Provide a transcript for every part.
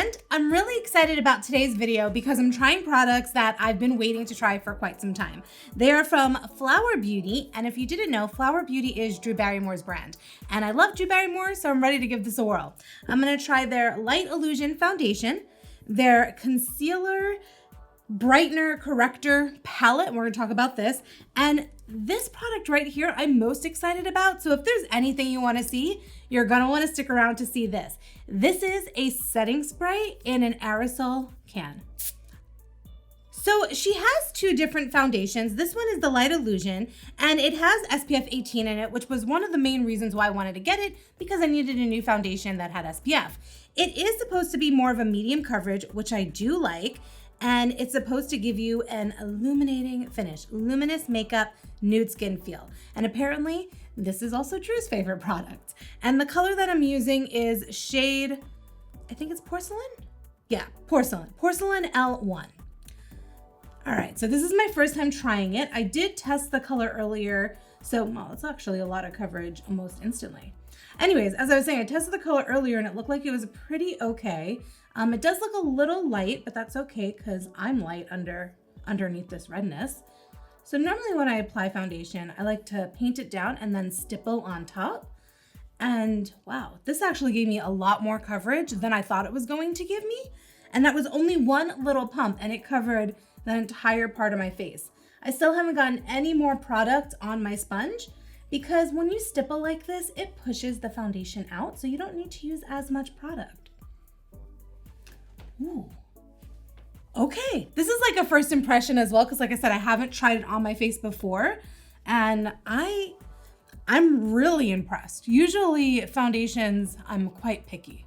friend. I'm really excited about today's video because I'm trying products that I've been waiting to try for quite some time. They are from Flower Beauty, and if you didn't know, Flower Beauty is Drew Barrymore's brand. And I love Drew Barrymore, so I'm ready to give this a whirl. I'm gonna try their Light Illusion Foundation, their Concealer Brightener Corrector Palette, and we're gonna talk about this. And this product right here, I'm most excited about. So if there's anything you wanna see, you're gonna wanna stick around to see this. This is a setting spray in an aerosol can. So she has two different foundations. This one is the Light Illusion, and it has SPF 18 in it, which was one of the main reasons why I wanted to get it, because I needed a new foundation that had SPF. It is supposed to be more of a medium coverage, which I do like, and it's supposed to give you an illuminating finish, luminous makeup, nude skin feel. And apparently, this is also Drew's favorite product. And the color that I'm using is shade, I think it's Porcelain? Yeah, Porcelain L1. All right, so this is my first time trying it. I did test the color earlier, so well, it's actually a lot of coverage almost instantly. Anyways, as I was saying, I tested the color earlier and it looked like it was pretty okay. It does look a little light, but that's okay because I'm light underneath this redness. So normally when I apply foundation, I like to paint it down and then stipple on top. And wow, this actually gave me a lot more coverage than I thought it was going to give me. And that was only one little pump and it covered the entire part of my face. I still haven't gotten any more product on my sponge because when you stipple like this, it pushes the foundation out, so you don't need to use as much product. Ooh. Okay, this is like a first impression as well, because like I said, I haven't tried it on my face before, and I'm really impressed. Usually foundations, I'm quite picky,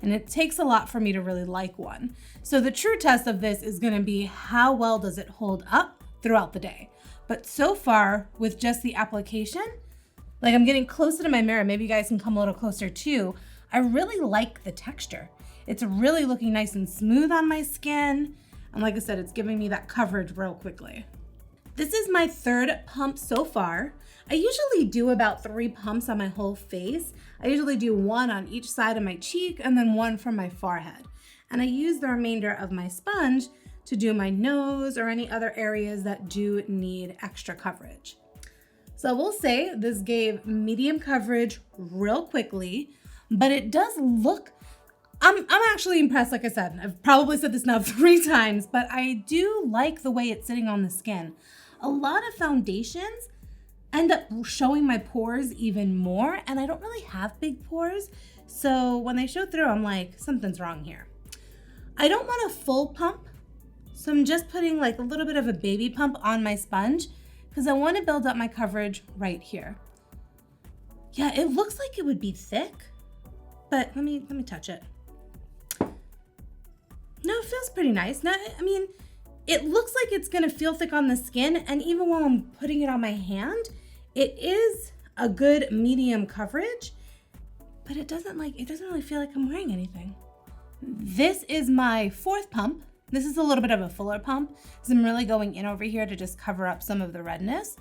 and it takes a lot for me to really like one. So the true test of this is gonna be how well does it hold up throughout the day. But so far, with just the application, like I'm getting closer to my mirror, maybe you guys can come a little closer too. I really like the texture. It's really looking nice and smooth on my skin. And like I said, it's giving me that coverage real quickly. This is my third pump so far. I usually do about 3 pumps on my whole face. I usually do 1 on each side of my cheek and then 1 from my forehead. And I use the remainder of my sponge to do my nose or any other areas that do need extra coverage. So I will say this gave medium coverage real quickly, but it does look, I'm actually impressed. Like I said, I've probably said this now 3 times, but I do like the way it's sitting on the skin. A lot of foundations end up showing my pores even more, and I don't really have big pores. So when they show through, I'm like, something's wrong here. I don't want a full pump, so I'm just putting like a little bit of a baby pump on my sponge because I want to build up my coverage right here. Yeah, it looks like it would be thick, but let me touch it. No, it feels pretty nice. Now, I mean, it looks like it's gonna feel thick on the skin, and even while I'm putting it on my hand, it is a good medium coverage, but it doesn't really feel like I'm wearing anything. This is my 4th pump. This is a little bit of a fuller pump because I'm really going in over here to just cover up some of the redness.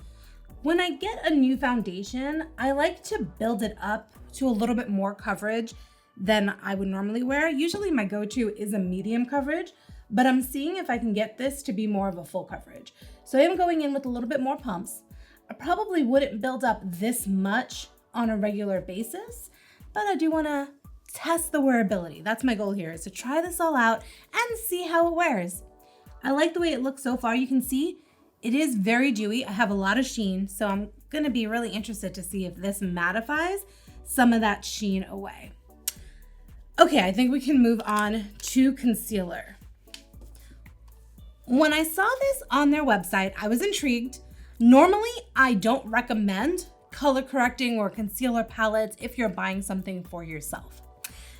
When I get a new foundation, I like to build it up to a little bit more coverage than I would normally wear. Usually my go-to is a medium coverage, but I'm seeing if I can get this to be more of a full coverage. So I am going in with a little bit more pumps. I probably wouldn't build up this much on a regular basis, but I do wanna test the wearability. That's my goal here, is to try this all out and see how it wears. I like the way it looks so far. You can see it is very dewy. I have a lot of sheen, so I'm gonna be really interested to see if this mattifies some of that sheen away. Okay, I think we can move on to concealer. When I saw this on their website, I was intrigued. Normally, I don't recommend color correcting or concealer palettes if you're buying something for yourself.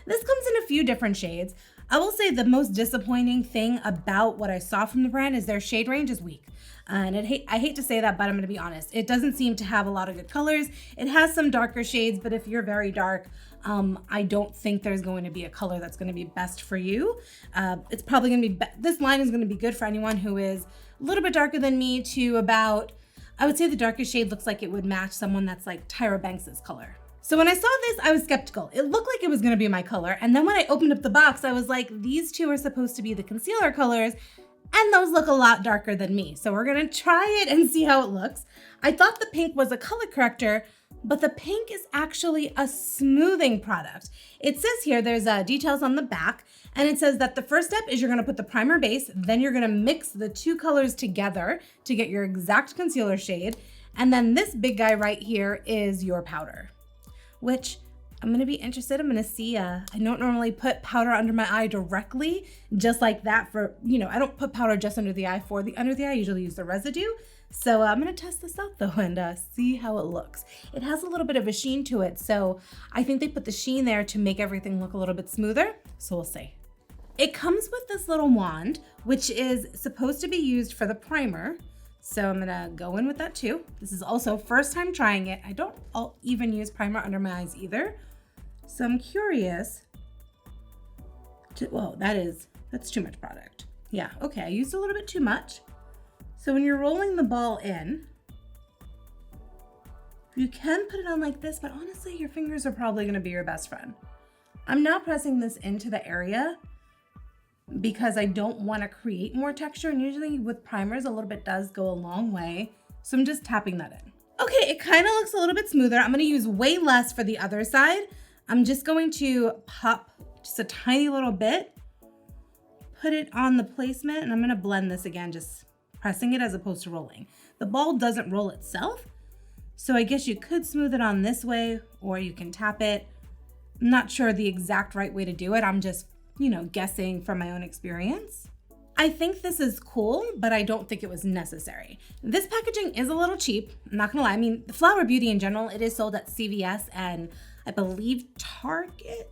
This comes in a few different shades. I will say the most disappointing thing about what I saw from the brand is their shade range is weak. And I hate to say that, but I'm gonna be honest. It doesn't seem to have a lot of good colors. It has some darker shades, but if you're very dark, I don't think there's going to be a color that's gonna be best for you. It's probably gonna be, this line is gonna be good for anyone who is a little bit darker than me to about, I would say the darkest shade looks like it would match someone that's like Tyra Banks's color. So when I saw this, I was skeptical. It looked like it was gonna be my color. And then when I opened up the box, I was like, these two are supposed to be the concealer colors, and those look a lot darker than me. So we're gonna try it and see how it looks. I thought the pink was a color corrector, but the pink is actually a smoothing product. It says here, there's details on the back, and it says that the first step is you're gonna put the primer base, then you're gonna mix the two colors together to get your exact concealer shade. And then this big guy right here is your powder, which I'm gonna be interested. I'm gonna see, I don't normally put powder under my eye directly, just like that for, I don't put powder just under the eye for the under the eye. I usually use the residue. So I'm gonna test this out though and see how it looks. It has a little bit of a sheen to it. So I think they put the sheen there to make everything look a little bit smoother. So we'll see. It comes with this little wand, which is supposed to be used for the primer. So I'm gonna go in with that too. This is also first time trying it. I don't even use primer under my eyes either. So I'm curious whoa, that's too much product. Yeah, okay, I used a little bit too much. So when you're rolling the ball in, you can put it on like this, but honestly, your fingers are probably gonna be your best friend. I'm now pressing this into the area because I don't wanna create more texture, and usually with primers, a little bit does go a long way. So I'm just tapping that in. Okay, it kind of looks a little bit smoother. I'm gonna use way less for the other side. I'm just going to pop just a tiny little bit, put it on the placement, and I'm gonna blend this again, just pressing it as opposed to rolling. The ball doesn't roll itself, so I guess you could smooth it on this way, or you can tap it. I'm not sure the exact right way to do it. I'm just, guessing from my own experience. I think this is cool, but I don't think it was necessary. This packaging is a little cheap, I'm not gonna lie. I mean, the Flower Beauty in general, it is sold at CVS and I believe Target.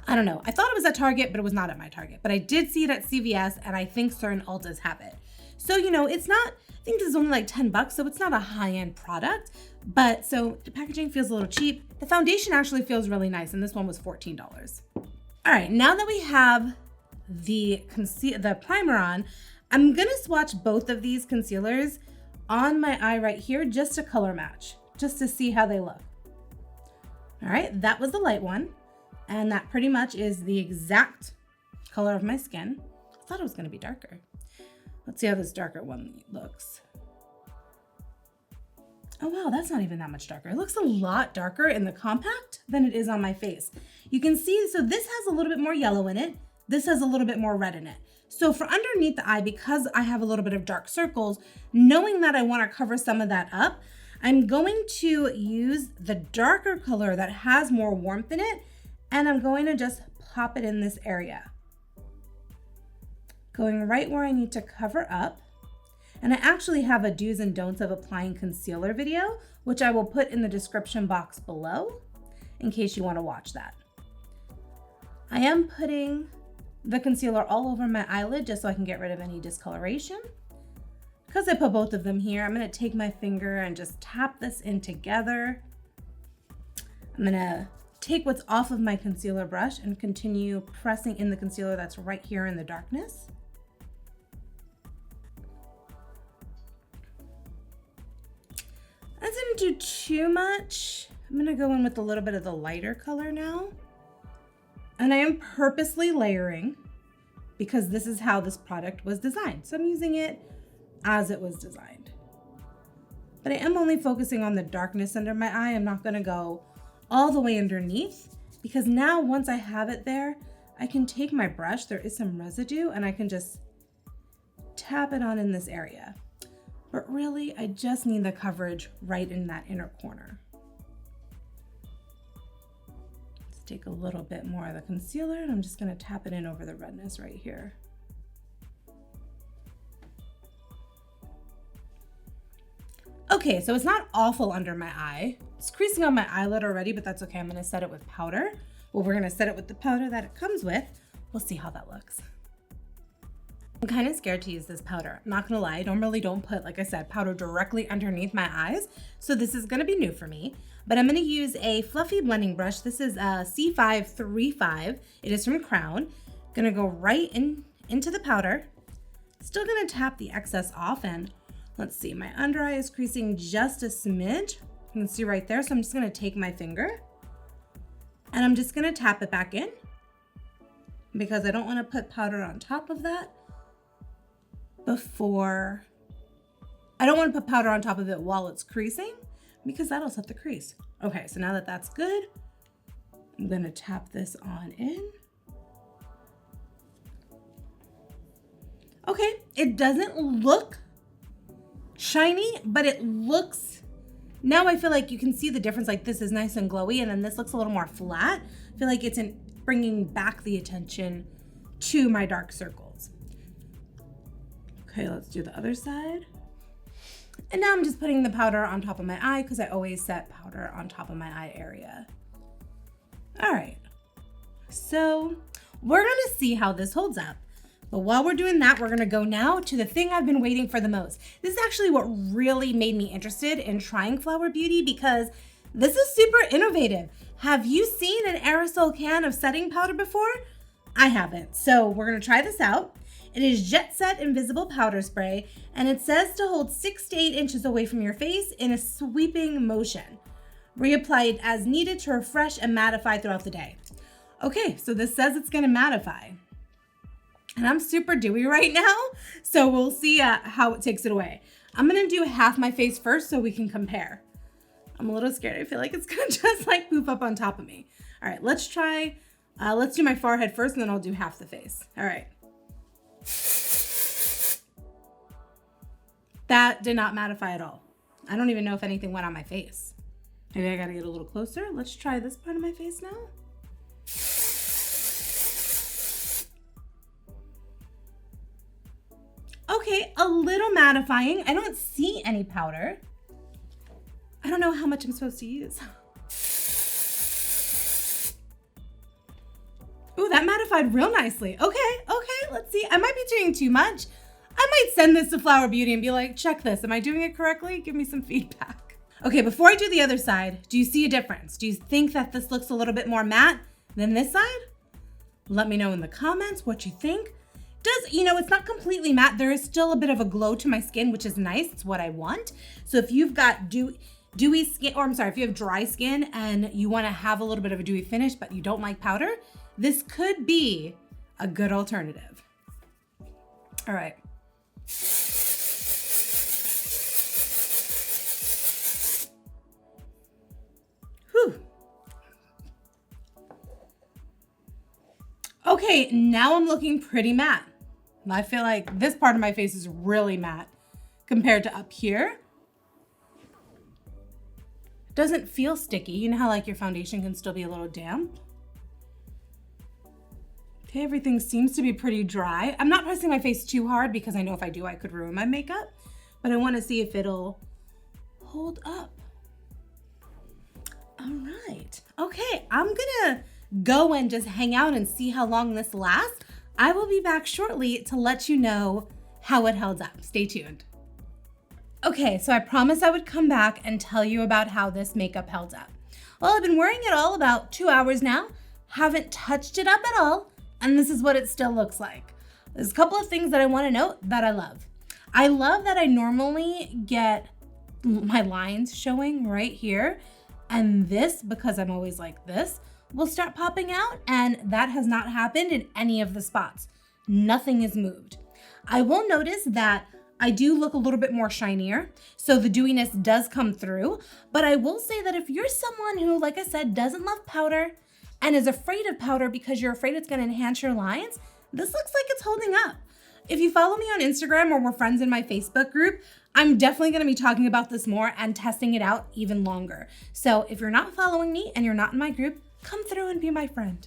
I don't know. I thought it was at Target, but it was not at my Target. But I did see it at CVS, and I think certain Ultas have it. So, it's not, I think this is only like 10 bucks, so it's not a high-end product. But so the packaging feels a little cheap. The foundation actually feels really nice, and this one was $14. All right, now that we have the primer on, I'm gonna swatch both of these concealers on my eye right here just to color match, just to see how they look. All right, that was the light one, and that pretty much is the exact color of my skin. I thought it was gonna be darker. Let's see how this darker one looks. Oh wow, that's not even that much darker. It looks a lot darker in the compact than it is on my face. You can see, so this has a little bit more yellow in it. This has a little bit more red in it. So for underneath the eye, because I have a little bit of dark circles, knowing that I wanna cover some of that up, I'm going to use the darker color that has more warmth in it, and I'm going to just pop it in this area. Going right where I need to cover up. And I actually have a do's and don'ts of applying concealer video, which I will put in the description box below in case you want to watch that. I am putting the concealer all over my eyelid just so I can get rid of any discoloration. Because I put both of them here, I'm going to take my finger and just tap this in together. I'm going to take what's off of my concealer brush and continue pressing in the concealer that's right here in the darkness. I didn't do too much. I'm gonna go in with a little bit of the lighter color now. And I am purposely layering because this is how this product was designed. So I'm using it as it was designed. But I am only focusing on the darkness under my eye. I'm not gonna go all the way underneath because now once I have it there, I can take my brush, there is some residue, and I can just tap it on in this area. But really, I just need the coverage right in that inner corner. Let's take a little bit more of the concealer, and I'm just gonna tap it in over the redness right here. Okay, so it's not awful under my eye. It's creasing on my eyelid already, but that's okay. I'm gonna set it with powder. Well, we're gonna set it with the powder that it comes with. We'll see how that looks. I'm kind of scared to use this powder. I'm not gonna lie, I normally don't put, like I said, powder directly underneath my eyes. So this is gonna be new for me, but I'm gonna use a fluffy blending brush. This is a C535. It is from Crown. Gonna go right into the powder. Still gonna tap the excess off, and let's see, my under eye is creasing just a smidge. You can see right there, so I'm just gonna take my finger And I'm just gonna tap it back in because I don't wanna put powder on top of that before, I don't wanna put powder on top of it while it's creasing because that'll set the crease. Okay, so now that that's good, I'm gonna tap this on in. Okay, it doesn't look shiny, but it looks, now I feel like you can see the difference. Like this is nice and glowy and then this looks a little more flat. I feel like it's bringing back the attention to my dark circles. Okay, let's do the other side. And now I'm just putting the powder on top of my eye because I always set powder on top of my eye area. All right, so we're gonna see how this holds up. But while we're doing that, we're gonna go now to the thing I've been waiting for the most. This is actually what really made me interested in trying Flower Beauty because this is super innovative. Have you seen an aerosol can of setting powder before? I haven't, so we're gonna try this out. It is Jet Set Invisible Powder Spray, and it says to hold 6 to 8 inches away from your face in a sweeping motion. Reapply it as needed to refresh and mattify throughout the day. Okay, so this says it's gonna mattify. And I'm super dewy right now, so we'll see how it takes it away. I'm gonna do half my face first so we can compare. I'm a little scared. I feel like it's gonna just like poof up on top of me. All right, let's try, let's do my forehead first and then I'll do half the face. All right. That did not mattify at all. I don't even know if anything went on my face. Maybe I gotta get a little closer. Let's try this part of my face now. Okay, a little mattifying. I don't see any powder. I don't know how much I'm supposed to use. Ooh, that mattified real nicely. Okay, let's see. I might be doing too much. I might send this to Flower Beauty and be like, check this. Am I doing it correctly? Give me some feedback. Okay, before I do the other side, do you see a difference? Do you think that this looks a little bit more matte than this side? Let me know in the comments what you think. You know, it's not completely matte. There is still a bit of a glow to my skin, which is nice. It's what I want. So if you've got dewy skin, or I'm sorry, if you have dry skin and you want to have a little bit of a dewy finish, but you don't like powder, this could be a good alternative. All right. Whew. Okay, now I'm looking pretty matte. I feel like this part of my face is really matte compared to up here. It doesn't feel sticky. You know how like your foundation can still be a little damp? Okay, everything seems to be pretty dry. I'm not pressing my face too hard because I know if I do, I could ruin my makeup, but I want to see if it'll hold up. All right. Okay, I'm gonna go and just hang out and see how long this lasts. I will be back shortly to let you know how it held up. Stay tuned. Okay, so I promised I would come back and tell you about how this makeup held up. Well, I've been wearing it all about 2 hours now, haven't touched it up at all, and this is what it still looks like. There's a couple of things that I want to note that I love. I love that I normally get my lines showing right here, and this, because I'm always like this, will start popping out, and that has not happened in any of the spots. Nothing is moved. I will notice that I do look a little bit more shinier, so the dewiness does come through, but I will say that if you're someone who, like I said, doesn't love powder and is afraid of powder because you're afraid it's gonna enhance your lines, this looks like it's holding up. If you follow me on Instagram or we're friends in my Facebook group, I'm definitely gonna be talking about this more and testing it out even longer. So if you're not following me and you're not in my group, come through and be my friend.